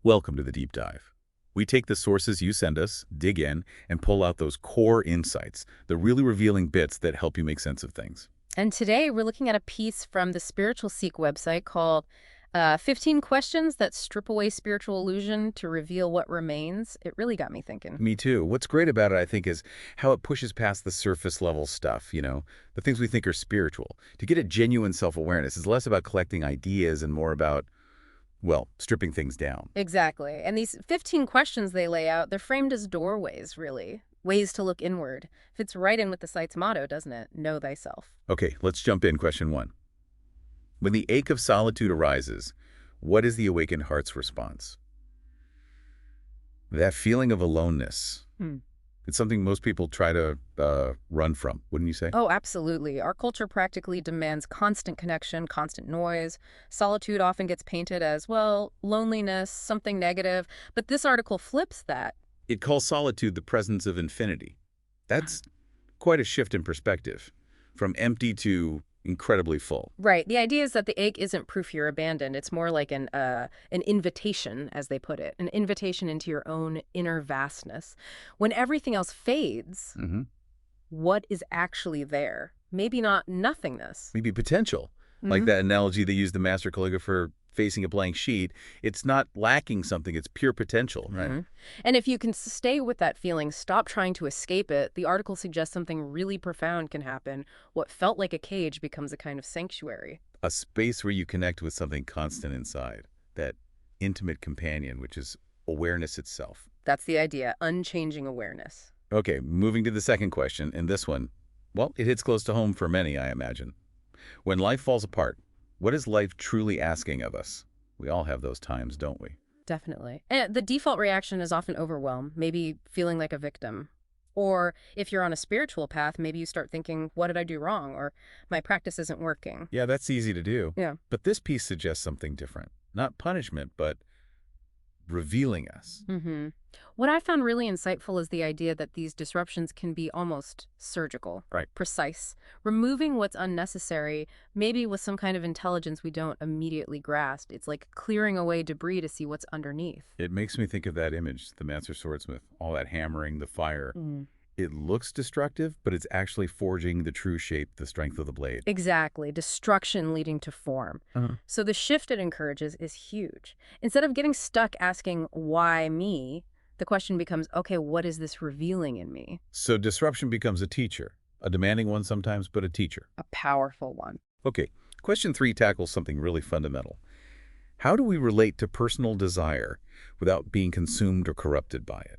Welcome to the deep dive. We take the sources you send us, dig in, and pull out those core insights, the really revealing bits that help you make sense of things. And today we're looking at a piece from the Spiritual Seek website called 15 Questions That Strip Away Spiritual Illusion to Reveal What Remains. It really got me thinking. Me too. What's great about it, I think, is how it pushes past the surface level stuff, the things we think are spiritual. To get a genuine self-awareness is less about collecting ideas and more about, well, stripping things down. Exactly. And these 15 questions they lay out, they're framed as doorways, really. Ways to look inward. Fits right in with the site's motto, doesn't it? Know thyself. Okay, let's jump in. Question one. When the ache of solitude arises, what is the awakened heart's response? That feeling of aloneness. Hmm. It's something most people try to run from, wouldn't you say? Oh, absolutely. Our culture practically demands constant connection, constant noise. Solitude often gets painted as, well, loneliness, something negative. But this article flips that. It calls solitude the presence of infinity. That's quite a shift in perspective, from empty to incredibly full. Right. The idea is that the ache isn't proof you're abandoned. It's more like an invitation, as they put it, an invitation into your own inner vastness. When everything else fades, what is actually there? Maybe not nothingness. Maybe potential. Like that analogy they used the master calligrapher facing a blank sheet. It's not lacking something, it's pure potential, right? And if you can stay with that feeling, stop trying to escape it, the article suggests something really profound can happen. What felt like a cage becomes a kind of sanctuary. A space where you connect with something constant inside, that intimate companion, which is awareness itself. That's the idea, unchanging awareness. Okay, moving to the second question, and this one, well, it hits close to home for many, I imagine. When life falls apart, what is life truly asking of us? We all have those times, don't we? Definitely. And the default reaction is often overwhelm, maybe feeling like a victim. Or if you're on a spiritual path, maybe you start thinking, what did I do wrong? Or my practice isn't working. Yeah, that's easy to do. Yeah. But this piece suggests something different. Not punishment, but revealing us. What I found really insightful is the idea that these disruptions can be almost surgical, Right. precise, removing what's unnecessary, maybe with some kind of intelligence we don't immediately grasp. It's like clearing away debris to see what's underneath. It makes me think of that image, the master swordsmith, all that hammering, the fire. It looks destructive, but it's actually forging the true shape, the strength of the blade. Exactly. Destruction leading to form. So the shift it encourages is huge. Instead of getting stuck asking, why me? The question becomes, okay, what is this revealing in me? So disruption becomes a teacher, a demanding one sometimes, but a teacher. A powerful one. Okay, question 3 tackles something really fundamental. How do we relate to personal desire without being consumed or corrupted by it?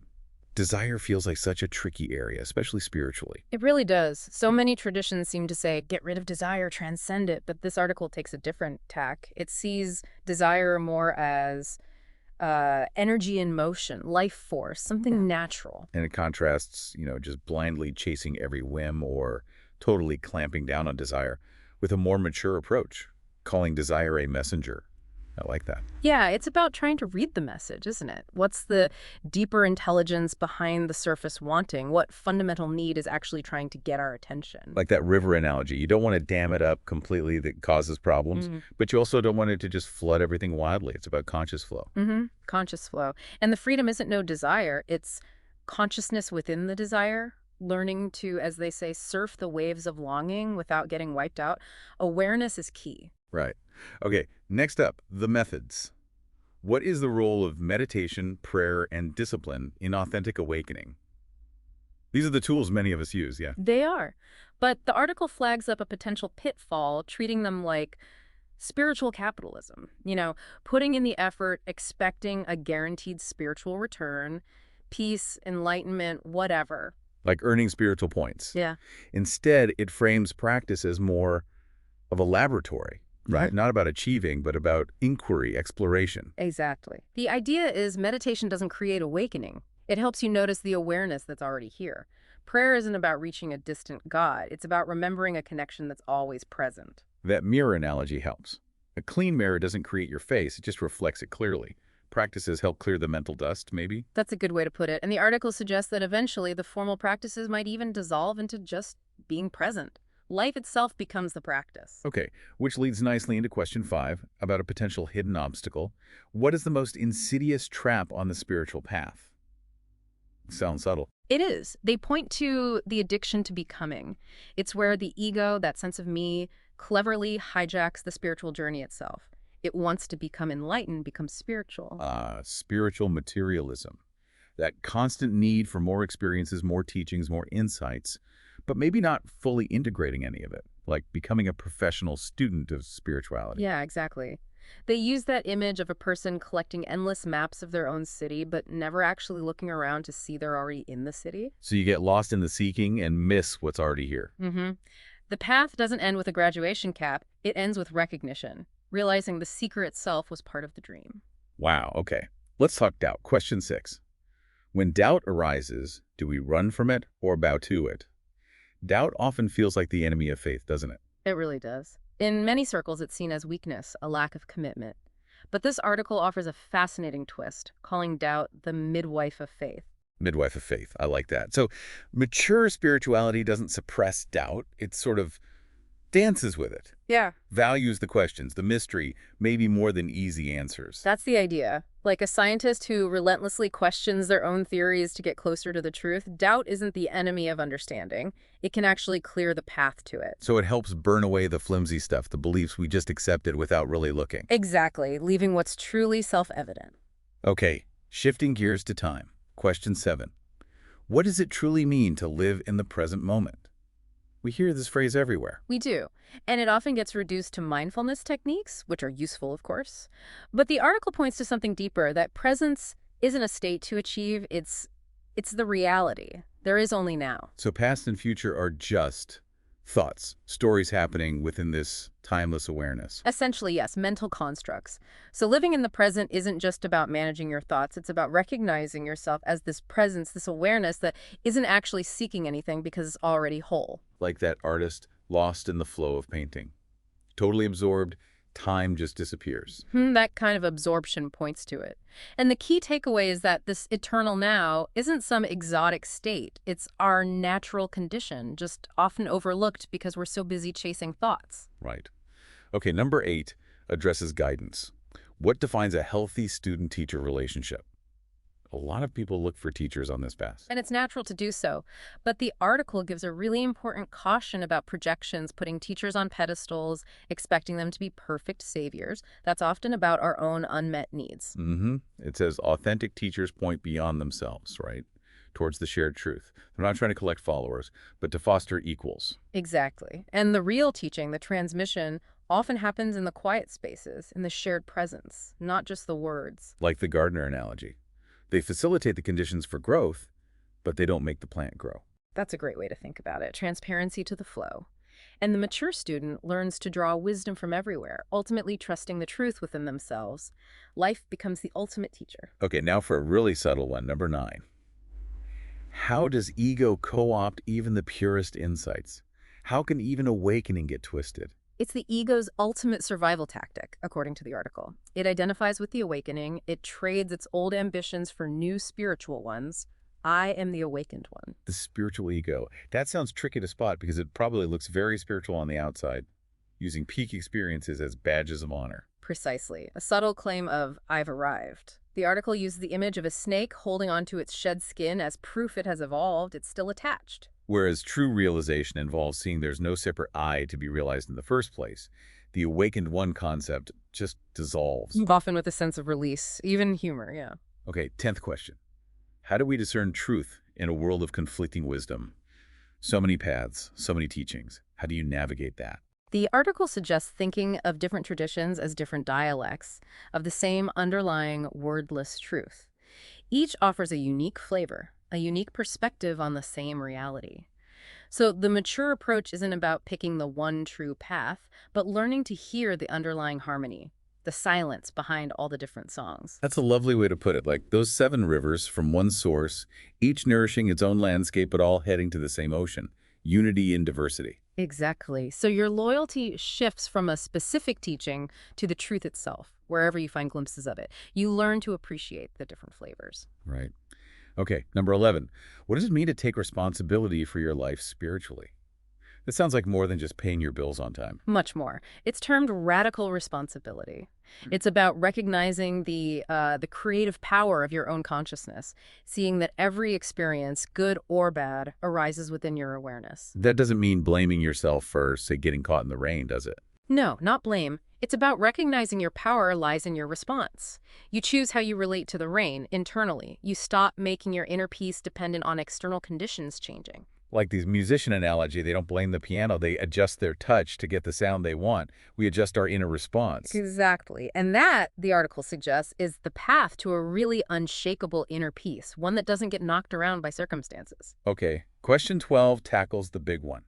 Desire feels like such a tricky area, especially spiritually. It really does. So many traditions seem to say, get rid of desire, transcend it. But this article takes a different tack. It sees desire more as energy in motion, life force, something natural. And it contrasts, just blindly chasing every whim or totally clamping down on desire with a more mature approach, calling desire a messenger. I like that. Yeah, it's about trying to read the message, isn't it? What's the deeper intelligence behind the surface wanting? What fundamental need is actually trying to get our attention? Like that river analogy. You don't want to dam it up completely that causes problems, but you also don't want it to just flood everything wildly. It's about conscious flow. Conscious flow. And the freedom isn't no desire. It's consciousness within the desire, learning to, as they say, surf the waves of longing without getting wiped out. Awareness is key. Right. Okay, next up, the methods. What is the role of meditation, prayer, and discipline in authentic awakening? These are the tools many of us use, yeah. They are. But the article flags up a potential pitfall, treating them like spiritual capitalism. Putting in the effort, expecting a guaranteed spiritual return, peace, enlightenment, whatever. Like earning spiritual points. Yeah. Instead, it frames practice as more of a laboratory. Right? Not about achieving, but about inquiry, exploration. Exactly. The idea is meditation doesn't create awakening. It helps you notice the awareness that's already here. Prayer isn't about reaching a distant God. It's about remembering a connection that's always present. That mirror analogy helps. A clean mirror doesn't create your face, it just reflects it clearly. Practices help clear the mental dust, maybe? That's a good way to put it. And the article suggests that eventually the formal practices might even dissolve into just being present. Life itself becomes the practice. Okay, which leads nicely into question 5 about a potential hidden obstacle. What is the most insidious trap on the spiritual path? Sounds subtle. It is. They point to the addiction to becoming. It's where the ego, that sense of me, cleverly hijacks the spiritual journey itself. It wants to become enlightened, become spiritual. Spiritual materialism. That constant need for more experiences, more teachings, more insights, but maybe not fully integrating any of it, like becoming a professional student of spirituality. Yeah, exactly. They use that image of a person collecting endless maps of their own city, but never actually looking around to see they're already in the city. So you get lost in the seeking and miss what's already here. Mm-hmm. The path doesn't end with a graduation cap, it ends with recognition, realizing the seeker itself was part of the dream. Wow, okay. Let's talk doubt. Question 6. When doubt arises, do we run from it or bow to it? Doubt often feels like the enemy of faith, doesn't it? It really does. In many circles, it's seen as weakness, a lack of commitment. But this article offers a fascinating twist, calling doubt the midwife of faith. Midwife of faith. I like that. So mature spirituality doesn't suppress doubt. It sort of dances with it, Yeah. values the questions, the mystery, maybe more than easy answers. That's the idea. Like a scientist who relentlessly questions their own theories to get closer to the truth, doubt isn't the enemy of understanding. It can actually clear the path to it. So it helps burn away the flimsy stuff, the beliefs we just accepted without really looking. Exactly, leaving what's truly self-evident. Okay, shifting gears to time. Question 7. What does it truly mean to live in the present moment? We hear this phrase everywhere. We do. And it often gets reduced to mindfulness techniques, which are useful, of course. But the article points to something deeper, that presence isn't a state to achieve, it's the reality. There is only now. So past and future are just thoughts, stories happening within this timeless awareness. Essentially, yes, mental constructs. So living in the present isn't just about managing your thoughts. It's about recognizing yourself as this presence, this awareness that isn't actually seeking anything because it's already whole. Like that artist lost in the flow of painting. Totally absorbed, time just disappears. That kind of absorption points to it. And the key takeaway is that this eternal now isn't some exotic state. It's our natural condition, just often overlooked because we're so busy chasing thoughts. Right. Okay, number 8 addresses guidance. What defines a healthy student-teacher relationship? A lot of people look for teachers on this path. And it's natural to do so. But the article gives a really important caution about projections, putting teachers on pedestals, expecting them to be perfect saviors. That's often about our own unmet needs. It says authentic teachers point beyond themselves, right? Towards the shared truth. They're not trying to collect followers, but to foster equals. Exactly. And the real teaching, the transmission, often happens in the quiet spaces, in the shared presence, not just the words. Like the gardener analogy. They facilitate the conditions for growth, but they don't make the plant grow. That's a great way to think about it. Transparency to the flow. And the mature student learns to draw wisdom from everywhere, ultimately trusting the truth within themselves. Life becomes the ultimate teacher. Okay, now for a really subtle one, number 9. How does ego co-opt even the purest insights? How can even awakening get twisted? It's the ego's ultimate survival tactic, according to the article. It identifies with the awakening. It trades its old ambitions for new spiritual ones. I am the awakened one. The spiritual ego. That sounds tricky to spot because it probably looks very spiritual on the outside, using peak experiences as badges of honor. Precisely. A subtle claim of, I've arrived. The article uses the image of a snake holding onto its shed skin as proof it has evolved. It's still attached. Whereas true realization involves seeing there's no separate I to be realized in the first place. The awakened one concept just dissolves. Often with a sense of release, even humor, yeah. Okay, 10th question. How do we discern truth in a world of conflicting wisdom? So many paths, so many teachings. How do you navigate that? The article suggests thinking of different traditions as different dialects of the same underlying wordless truth. Each offers a unique flavor, a unique perspective on the same reality. So the mature approach isn't about picking the one true path, but learning to hear the underlying harmony, the silence behind all the different songs. That's a lovely way to put it. Like those 7 rivers from one source, each nourishing its own landscape, but all heading to the same ocean. Unity in diversity. Exactly. So your loyalty shifts from a specific teaching to the truth itself, wherever you find glimpses of it. You learn to appreciate the different flavors. Right. Okay, number 11. What does it mean to take responsibility for your life spiritually? This sounds like more than just paying your bills on time. Much more. It's termed radical responsibility. It's about recognizing the creative power of your own consciousness, seeing that every experience, good or bad, arises within your awareness. That doesn't mean blaming yourself for, say, getting caught in the rain, does it? No, not blame. It's about recognizing your power lies in your response. You choose how you relate to the rain internally. You stop making your inner peace dependent on external conditions changing. Like these musician analogy, they don't blame the piano, they adjust their touch to get the sound they want. We adjust our inner response. Exactly. And that, the article suggests, is the path to a really unshakable inner peace, one that doesn't get knocked around by circumstances. Okay, question 12 tackles the big one.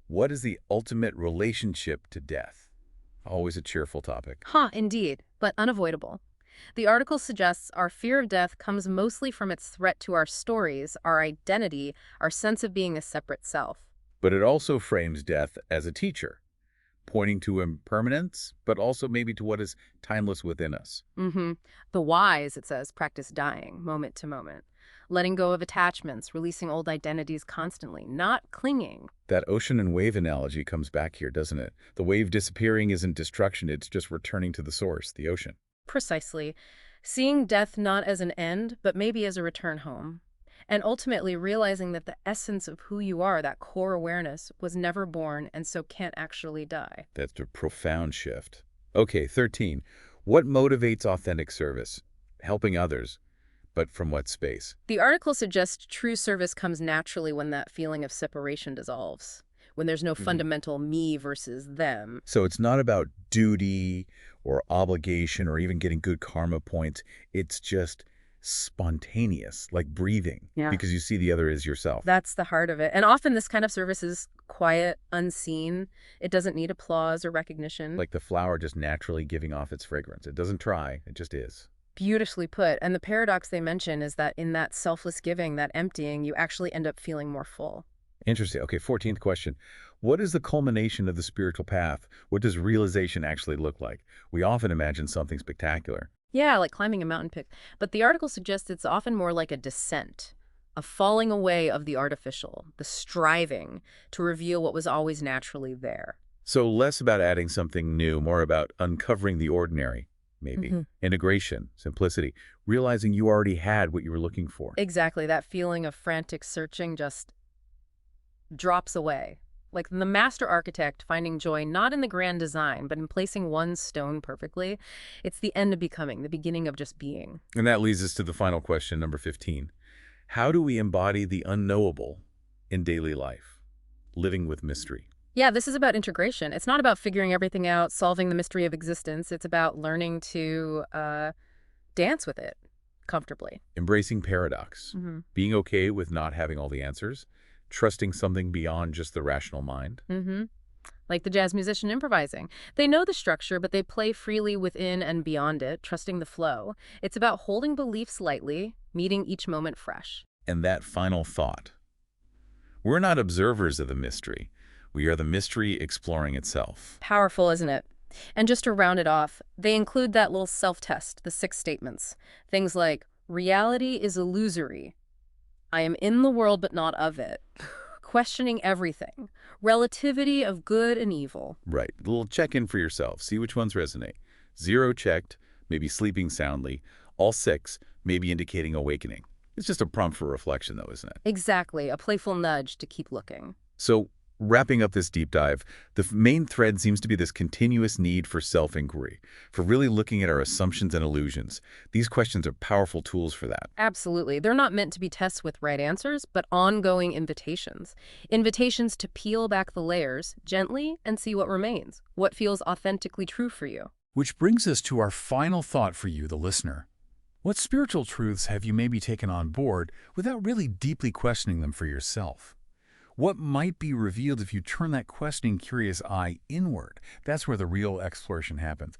What is the ultimate relationship to death? Always a cheerful topic. Indeed, but unavoidable. The article suggests our fear of death comes mostly from its threat to our stories, our identity, our sense of being a separate self. But it also frames death as a teacher, pointing to impermanence, but also maybe to what is timeless within us. The wise, it says, practice dying, moment to moment. Letting go of attachments, releasing old identities constantly, not clinging. That ocean and wave analogy comes back here, doesn't it? The wave disappearing isn't destruction, it's just returning to the source, the ocean. Precisely. Seeing death not as an end, but maybe as a return home. And ultimately realizing that the essence of who you are, that core awareness, was never born and so can't actually die. That's a profound shift. Okay, 13. What motivates authentic service? Helping others. But from what space? The article suggests true service comes naturally when that feeling of separation dissolves, when there's no fundamental me versus them. So it's not about duty or obligation or even getting good karma points. It's just spontaneous, like breathing, because you see the other as yourself. That's the heart of it. And often this kind of service is quiet, unseen. It doesn't need applause or recognition. Like the flower just naturally giving off its fragrance. It doesn't try, it just is. Beautifully put. And the paradox they mention is that in that selfless giving, that emptying, you actually end up feeling more full. Interesting. Okay, 14th question. What is the culmination of the spiritual path? What does realization actually look like? We often imagine something spectacular. Yeah, like climbing a mountain peak. But the article suggests it's often more like a descent, a falling away of the artificial, the striving to reveal what was always naturally there. So less about adding something new, more about uncovering the ordinary, maybe. Integration, simplicity, realizing you already had what you were looking for. Exactly. That feeling of frantic searching just drops away. Like the master architect finding joy not in the grand design, but in placing one stone perfectly. It's the end of becoming, the beginning of just being. And that leads us to the final question, number 15. How do we embody the unknowable in daily life? Living with mystery. Yeah, this is about integration. It's not about figuring everything out, solving the mystery of existence. It's about learning to dance with it comfortably. Embracing paradox. Being okay with not having all the answers. Trusting something beyond just the rational mind. Like the jazz musician improvising. They know the structure, but they play freely within and beyond it, trusting the flow. It's about holding beliefs lightly, meeting each moment fresh. And that final thought. We're not observers of the mystery. We are the mystery exploring itself. Powerful, isn't it? And just to round it off, they include that little self-test, the 6 statements. Things like, reality is illusory. I am in the world but not of it. Questioning everything. Relativity of good and evil. Right. A little check-in for yourself. See which ones resonate. 0 checked, maybe sleeping soundly. All 6, maybe indicating awakening. It's just a prompt for reflection, though, isn't it? Exactly. A playful nudge to keep looking. So, wrapping up this deep dive, the main thread seems to be this continuous need for self-inquiry, for really looking at our assumptions and illusions. These questions are powerful tools for that. Absolutely. They're not meant to be tests with right answers, but ongoing invitations. Invitations to peel back the layers gently and see what remains, what feels authentically true for you. Which brings us to our final thought for you, the listener. What spiritual truths have you maybe taken on board without really deeply questioning them for yourself? What might be revealed if you turn that questioning, curious eye inward? That's where the real exploration happens.